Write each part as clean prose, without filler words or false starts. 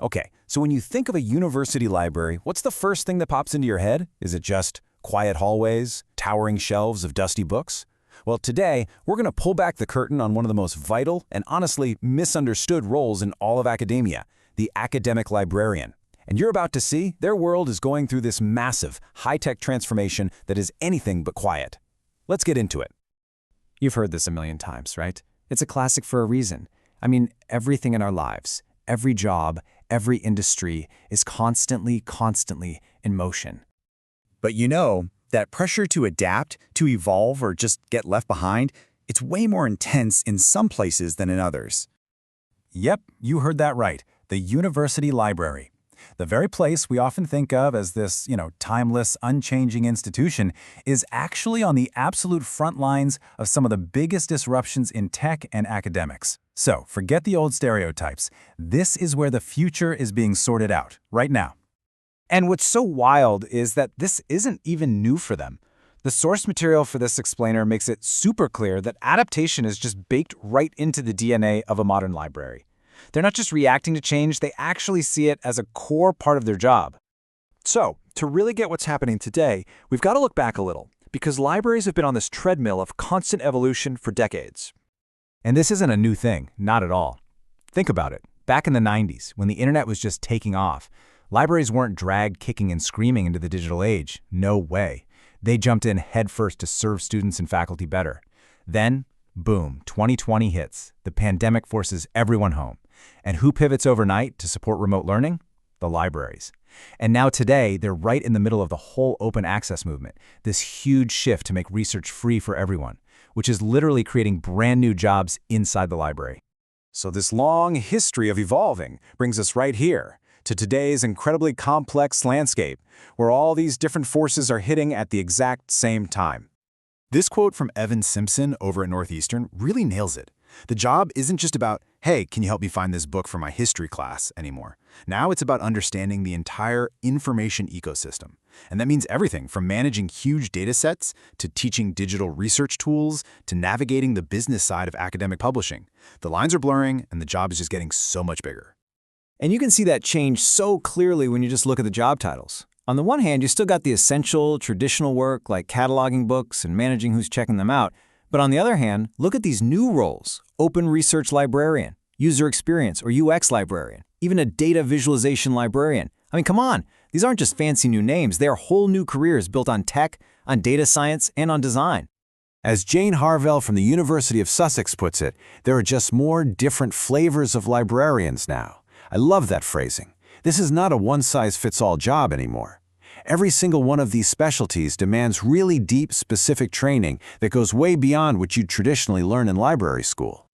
Okay, so when you think of a university library, what's the first thing that pops into your head? Is it just quiet hallways, towering shelves of dusty books? Well, today, we're going to pull back the curtain on one of the most vital and honestly misunderstood roles in all of academia, the academic librarian. And you're about to see their world is going through this massive, high-tech transformation that is anything but quiet. Let's get into it. You've heard this a million times, right? It's a classic for a reason. I mean, everything in our lives, every job, every industry is constantly in motion. But you know, that pressure to adapt, to evolve, or just get left behind, it's way more intense in some places than in others. Yep, you heard that right. The university library. The very place we often think of as this, timeless, unchanging institution is actually on the absolute front lines of some of the biggest disruptions in tech and academics. So, forget the old stereotypes. This is where the future is being sorted out, right now. And what's so wild is that this isn't even new for them. The source material for this explainer makes it super clear that adaptation is just baked right into the DNA of a modern library. They're not just reacting to change, they actually see it as a core part of their job. So, to really get what's happening today, we've got to look back a little, because libraries have been on this treadmill of constant evolution for decades. And this isn't a new thing, not at all. Think about it. Back in the 90s, when the internet was just taking off, libraries weren't dragged kicking and screaming into the digital age. No way. They jumped in headfirst to serve students and faculty better. Then, boom, 2020 hits. The pandemic forces everyone home. And who pivots overnight to support remote learning? The libraries. And now today, they're right in the middle of the whole open access movement, this huge shift to make research free for everyone, which is literally creating brand new jobs inside the library. So this long history of evolving brings us right here, to today's incredibly complex landscape, where all these different forces are hitting at the exact same time. This quote from Evan Simpson over at Northeastern really nails it. The job isn't just about, hey, can you help me find this book for my history class anymore? Now it's about understanding the entire information ecosystem. And that means everything from managing huge data sets to teaching digital research tools to navigating the business side of academic publishing. The lines are blurring and the job is just getting so much bigger. And you can see that change so clearly when you just look at the job titles. On the one hand, you still got the essential, traditional work like cataloging books and managing who's checking them out. But on the other hand, look at these new roles: open research librarian, user experience or UX librarian, even a data visualization librarian. I mean, come on, these aren't just fancy new names, they are whole new careers built on tech, on data science, and on design. As Jane Harvell from the University of Sussex puts it, there are just more different flavors of librarians now. I love that phrasing. This is not a one-size-fits-all job anymore. Every single one of these specialties demands really deep, specific training that goes way beyond what you'd traditionally learn in library school.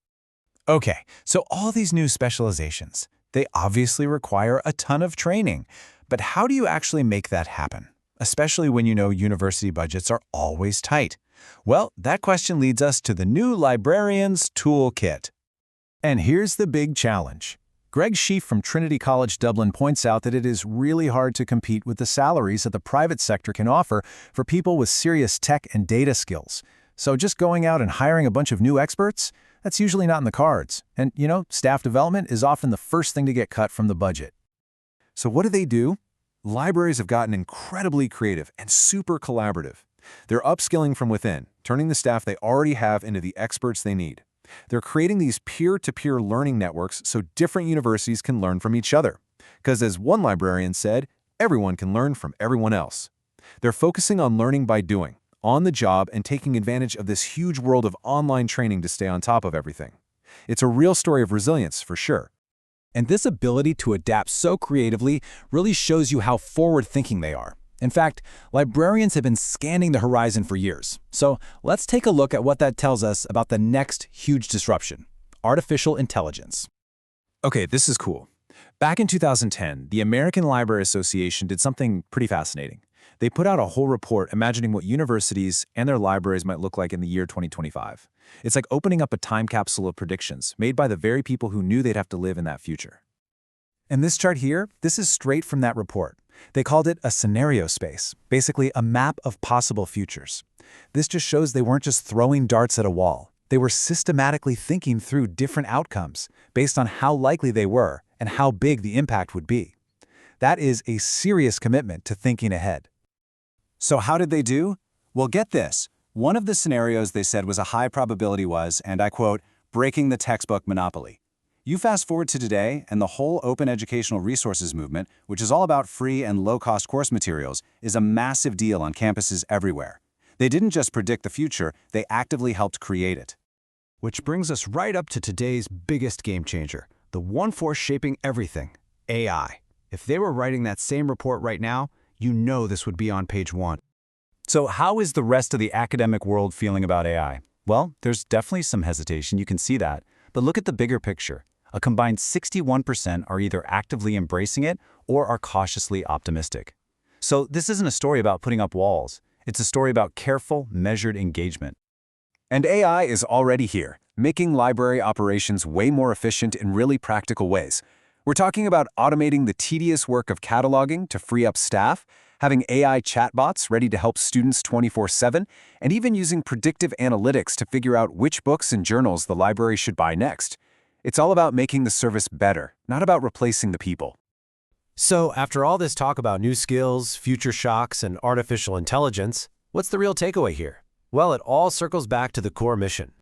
Okay, so all these new specializations, they obviously require a ton of training. But how do you actually make that happen? Especially when you know university budgets are always tight. Well, that question leads us to the new Librarian's Toolkit. And here's the big challenge. Greg Sheaf from Trinity College Dublin points out that it is really hard to compete with the salaries that the private sector can offer for people with serious tech and data skills. So just going out and hiring a bunch of new experts? That's usually not in the cards. And, staff development is often the first thing to get cut from the budget. So what do? Libraries have gotten incredibly creative and super collaborative. They're upskilling from within, turning the staff they already have into the experts they need. They're creating these peer-to-peer learning networks so different universities can learn from each other. Because as one librarian said, everyone can learn from everyone else. They're focusing on learning by doing, on the job, and taking advantage of this huge world of online training to stay on top of everything. It's a real story of resilience, for sure. And this ability to adapt so creatively really shows you how forward-thinking they are. In fact, librarians have been scanning the horizon for years. So let's take a look at what that tells us about the next huge disruption: artificial intelligence. Okay, this is cool. Back in 2010, the American Library Association did something pretty fascinating. They put out a whole report imagining what universities and their libraries might look like in the year 2025. It's like opening up a time capsule of predictions made by the very people who knew they'd have to live in that future. And this chart here, this is straight from that report. They called it a scenario space, basically a map of possible futures. This just shows they weren't just throwing darts at a wall. They were systematically thinking through different outcomes based on how likely they were and how big the impact would be. That is a serious commitment to thinking ahead. So how did they do? Well, get this. One of the scenarios they said was a high probability was, and I quote, breaking the textbook monopoly. You fast forward to today, and the whole open educational resources movement, which is all about free and low-cost course materials, is a massive deal on campuses everywhere. They didn't just predict the future, they actively helped create it. Which brings us right up to today's biggest game changer, the one force shaping everything, AI. If they were writing that same report right now, you know this would be on page 1. So how is the rest of the academic world feeling about AI? Well, there's definitely some hesitation, you can see that. But look at the bigger picture. A combined 61% are either actively embracing it or are cautiously optimistic. So this isn't a story about putting up walls. It's a story about careful, measured engagement. And AI is already here, making library operations way more efficient in really practical ways. We're talking about automating the tedious work of cataloging to free up staff, having AI chatbots ready to help students 24/7, and even using predictive analytics to figure out which books and journals the library should buy next. It's all about making the service better, not about replacing the people. So, after all this talk about new skills, future shocks, and artificial intelligence, what's the real takeaway here? Well, it all circles back to the core mission.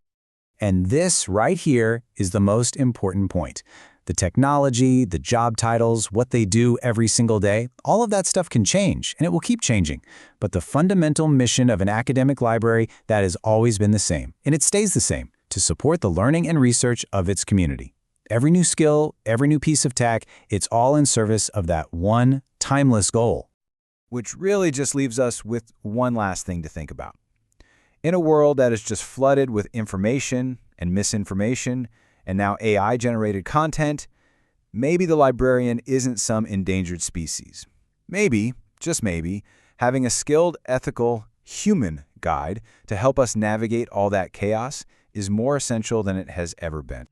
And this right here is the most important point. The technology, the job titles, what they do every single day, all of that stuff can change, and it will keep changing. But the fundamental mission of an academic library, that has always been the same, and it stays the same, to support the learning and research of its community. Every new skill, every new piece of tech, it's all in service of that one timeless goal. Which really just leaves us with one last thing to think about. In a world that is just flooded with information and misinformation, and now AI-generated content, maybe the librarian isn't some endangered species. Maybe, just maybe, having a skilled, ethical, human guide to help us navigate all that chaos is more essential than it has ever been.